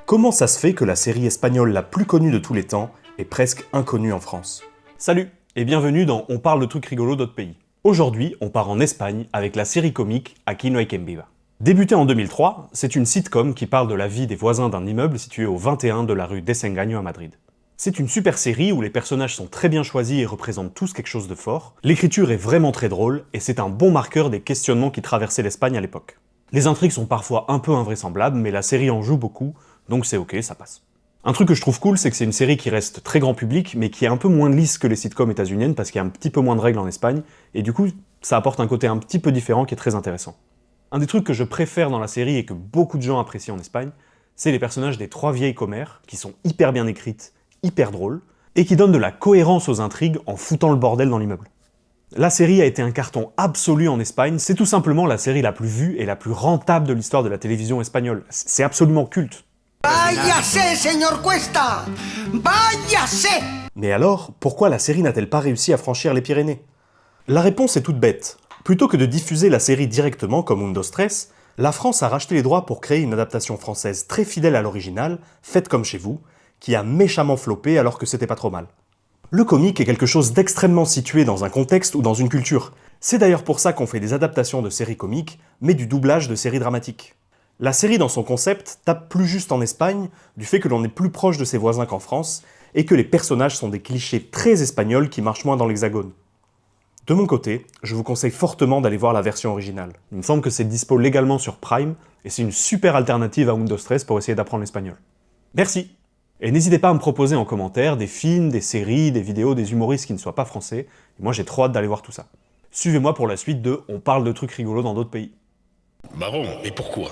Comment ça se fait que la série espagnole la plus connue de tous les temps est presque inconnue en France? Salut et bienvenue dans On parle de trucs rigolos d'autres pays. Aujourd'hui, on part en Espagne avec la série comique Aquí no hay quien viva. Débutée en 2003, c'est une sitcom qui parle de la vie des voisins d'un immeuble situé au 21 de la rue Desengaño à Madrid. C'est une super série où les personnages sont très bien choisis et représentent tous quelque chose de fort, l'écriture est vraiment très drôle et c'est un bon marqueur des questionnements qui traversaient l'Espagne à l'époque. Les intrigues sont parfois un peu invraisemblables, mais la série en joue beaucoup, donc c'est ok, ça passe. Un truc que je trouve cool, c'est que c'est une série qui reste très grand public, mais qui est un peu moins lisse que les sitcoms états-uniennes, parce qu'il y a un petit peu moins de règles en Espagne, et du coup, ça apporte un côté un petit peu différent qui est très intéressant. Un des trucs que je préfère dans la série et que beaucoup de gens apprécient en Espagne, c'est les personnages des trois vieilles commères, qui sont hyper bien écrites, hyper drôles, et qui donnent de la cohérence aux intrigues en foutant le bordel dans l'immeuble. La série a été un carton absolu en Espagne, c'est tout simplement la série la plus vue et la plus rentable de l'histoire de la télévision espagnole. C'est absolument culte. ¡Váyase, señor Cuesta! ¡Váyase! Mais alors, pourquoi la série n'a-t-elle pas réussi à franchir les Pyrénées? La réponse est toute bête. Plutôt que de diffuser la série directement comme Mundo Stress, la France a racheté les droits pour créer une adaptation française très fidèle à l'original, faite comme chez vous, qui a méchamment floppé alors que c'était pas trop mal. Le comique est quelque chose d'extrêmement situé dans un contexte ou dans une culture. C'est d'ailleurs pour ça qu'on fait des adaptations de séries comiques, mais du doublage de séries dramatiques. La série dans son concept tape plus juste en Espagne, du fait que l'on est plus proche de ses voisins qu'en France, et que les personnages sont des clichés très espagnols qui marchent moins dans l'hexagone. De mon côté, je vous conseille fortement d'aller voir la version originale. Il me semble que c'est dispo légalement sur Prime, et c'est une super alternative à Mundo Stress pour essayer d'apprendre l'espagnol. Merci! Et n'hésitez pas à me proposer en commentaire des films, des séries, des vidéos, des humoristes qui ne soient pas français, et moi j'ai trop hâte d'aller voir tout ça. Suivez-moi pour la suite de On parle de trucs rigolos dans d'autres pays. Marrant, mais pourquoi?